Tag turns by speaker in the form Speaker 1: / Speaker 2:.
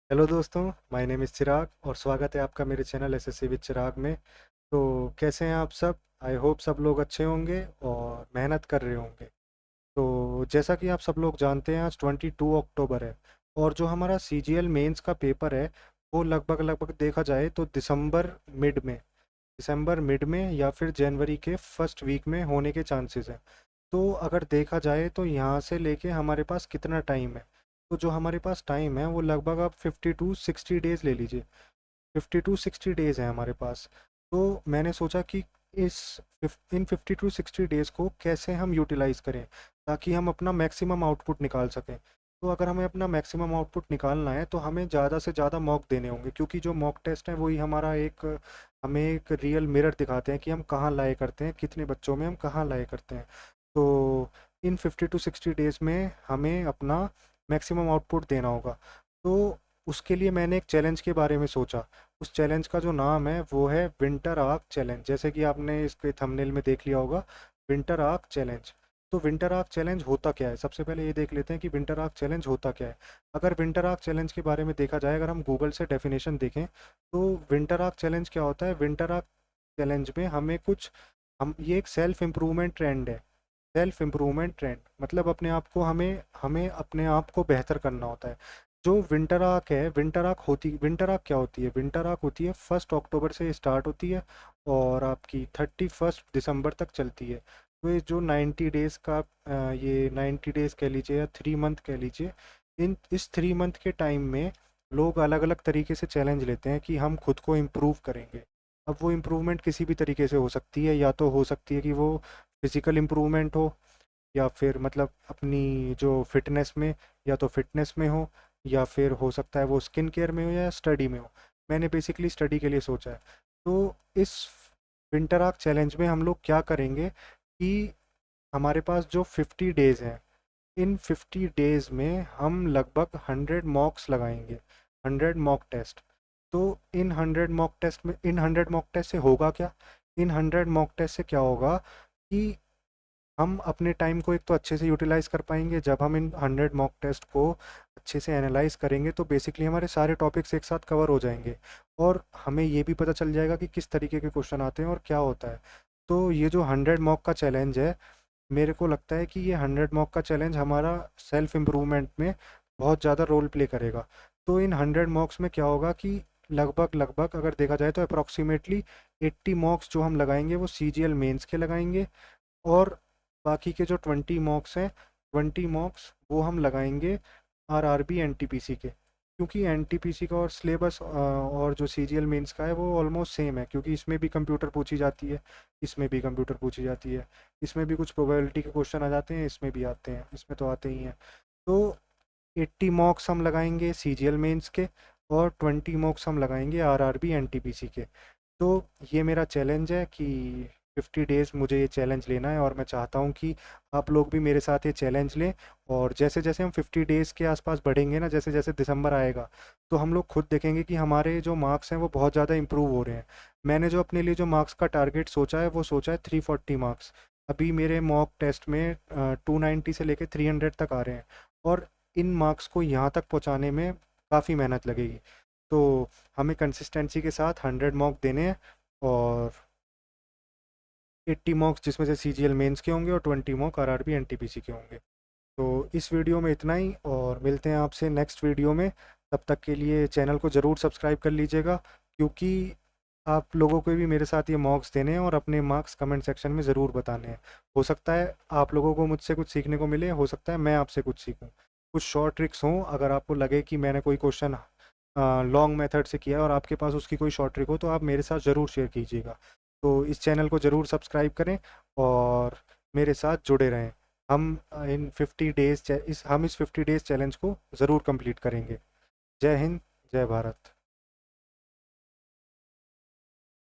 Speaker 1: Hello दोस्तों, my name is चिराग और स्वागत है आपका मेरे चैनल एसएससी विद चिराग में। तो कैसे हैं आप सब? आई होप सब लोग अच्छे होंगे और मेहनत कर रहे होंगे। तो जैसा कि आप सब लोग जानते हैं, आज 22 अक्टूबर है और जो हमारा सीजीएल मेंस का पेपर है वो लगभग लगभग देखा जाए तो दिसंबर मिड में या फिर जनवरी के फर्स्ट वीक में होने के चांसेस हैं। तो अगर देखा जाए तो यहाँ से लेके हमारे पास कितना टाइम है? तो जो हमारे पास टाइम है वो लगभग आप 50 to 60 डेज़ ले लीजिए। 50 to 60 डेज़ है हमारे पास। तो मैंने सोचा कि इस इन 50 to 60 डेज़ को कैसे हम यूटिलाइज़ करें ताकि हम अपना मैक्सिमम आउटपुट निकाल सकें। तो अगर हमें अपना मैक्सिमम आउटपुट निकालना है तो हमें ज़्यादा से ज़्यादा मॉक देने होंगे, क्योंकि जो मॉक टेस्ट है वही हमें एक रियल मिरर दिखाते हैं कि हम कहाँ लाए करते हैं, कितने बच्चों में हम कहाँ लाए करते हैं। तो इन 50 to 60 डेज़ में हमें अपना मैक्सिमम आउटपुट देना होगा। तो उसके लिए मैंने एक चैलेंज के बारे में सोचा। उस चैलेंज का जो नाम है वो है विंटर आर्क चैलेंज, जैसे कि आपने इसके थंबनेल में देख लिया होगा, विंटर आर्क चैलेंज। तो विंटर आर्क चैलेंज होता क्या है? सबसे पहले ये देख लेते हैं कि विंटर आर्क चैलेंज होता क्या है। अगर विंटर आर्क चैलेंज के बारे में देखा जाए, अगर हम गूगल से डेफिनेशन देखें तो विंटर आर्क चैलेंज क्या होता है? विंटर आर्क चैलेंज में हमें कुछ हम ये एक सेल्फ इम्प्रूवमेंट ट्रेंड है। सेल्फ इम्प्रूवमेंट ट्रेंड मतलब अपने आप को हमें हमें अपने आप को बेहतर करना होता है। जो विंटर आर्क है, विंटर आर्क क्या होती है? विंटर आर्क होती है 1 अक्टूबर से स्टार्ट होती है और आपकी 31 दिसंबर तक चलती है। तो ये जो 90 डेज़ का ये 90 डेज़ कह लीजिए या 3 मंथ कह लीजिए, इन इस 3 मंथ के टाइम में लोग अलग अलग तरीके से चैलेंज लेते हैं कि हम खुद को इम्प्रूव करेंगे। अब वो इम्प्रूवमेंट किसी भी तरीके से हो सकती है, या तो हो सकती है कि वो फिज़िकल इम्प्रूवमेंट हो, या फिर मतलब अपनी जो फिटनेस में, या तो फिटनेस में हो, या फिर हो सकता है वो स्किन केयर में हो या स्टडी में हो। मैंने बेसिकली स्टडी के लिए सोचा है। तो इस विंटर आर्क चैलेंज में हम लोग क्या करेंगे कि हमारे पास जो 50 डेज़ हैं, इन 50 डेज़ में हम लगभग 100 मॉक्स लगाएंगे, 100 मॉक टेस्ट। तो इन 100 मॉक टेस्ट से होगा क्या? इन 100 मॉक टेस्ट से क्या होगा कि हम अपने टाइम को एक तो अच्छे से यूटिलाइज़ कर पाएंगे। जब हम इन 100 मॉक टेस्ट को अच्छे से एनालाइज करेंगे तो बेसिकली हमारे सारे टॉपिक्स एक साथ कवर हो जाएंगे और हमें ये भी पता चल जाएगा कि किस तरीके के क्वेश्चन आते हैं और क्या होता है। तो ये जो 100 मॉक का चैलेंज है, मेरे को लगता है कि ये 100 मॉक का चैलेंज हमारा सेल्फ इम्प्रूवमेंट में बहुत ज़्यादा रोल प्ले करेगा। तो इन 100 मॉक्स में क्या होगा कि लगभग लगभग अगर देखा जाए तो अप्रॉक्सीमेटली 80 मॉक्स जो हम लगाएंगे वो सीजीएल मेंस के लगाएंगे, और बाकी के जो 20 मॉक्स हैं, 20 मॉक्स वो हम लगाएंगे आरआरबी एनटीपीसी के, क्योंकि एनटीपीसी का और सिलेबस और जो सीजीएल मेंस का है वो ऑलमोस्ट सेम है, क्योंकि इसमें भी कंप्यूटर पूछी जाती है, इसमें भी कंप्यूटर पूछी जाती है, इसमें भी कुछ प्रोबेबिलिटी के क्वेश्चन आ जाते हैं, इसमें भी आते हैं, इसमें तो आते ही हैं। तो 80 मॉक्स हम लगाएंगे सीजीएल मेंस के और 20 मॉक्स हम लगाएंगे आरआरबी एनटीपीसी के। तो ये मेरा चैलेंज है कि 50 डेज़ मुझे ये चैलेंज लेना है और मैं चाहता हूँ कि आप लोग भी मेरे साथ ये चैलेंज लें। और जैसे जैसे हम 50 डेज़ के आसपास बढ़ेंगे ना, जैसे जैसे दिसंबर आएगा, तो हम लोग खुद देखेंगे कि हमारे जो मार्क्स हैं वो बहुत ज़्यादा इंप्रूव हो रहे हैं। मैंने जो अपने लिए जो मार्क्स का टारगेट सोचा है वो सोचा है 340 मार्क्स। अभी मेरे मॉक टेस्ट में 290 से लेकर 300 तक आ रहे हैं, और इन मार्क्स को यहाँ तक पहुँचाने में काफ़ी मेहनत लगेगी। तो हमें कंसिस्टेंसी के साथ 100 मॉक देने हैं, और 80 मॉक्स जिसमें से सीजीएल मेंस के होंगे और 20 मॉक आरआरबी एनटीपीसी के होंगे। तो इस वीडियो में इतना ही, और मिलते हैं आपसे नेक्स्ट वीडियो में। तब तक के लिए चैनल को ज़रूर सब्सक्राइब कर लीजिएगा, क्योंकि आप लोगों को भी मेरे साथ ये मॉक्स देने हैं और अपने मार्क्स कमेंट सेक्शन में ज़रूर बताने हैं। हो सकता है आप लोगों को मुझसे कुछ सीखने को मिले, हो सकता है मैं आपसे कुछ सीखूं। कुछ शॉर्ट ट्रिक्स हों, अगर आपको लगे कि मैंने कोई क्वेश्चन लॉन्ग मेथड से किया है और आपके पास उसकी कोई शॉर्ट ट्रिक हो, तो आप मेरे साथ ज़रूर शेयर कीजिएगा। तो इस चैनल को ज़रूर सब्सक्राइब करें और मेरे साथ जुड़े रहें। हम इन 50 डेज़ इस 50 डेज़ चैलेंज को ज़रूर कंप्लीट करेंगे। जय हिंद, जय भारत।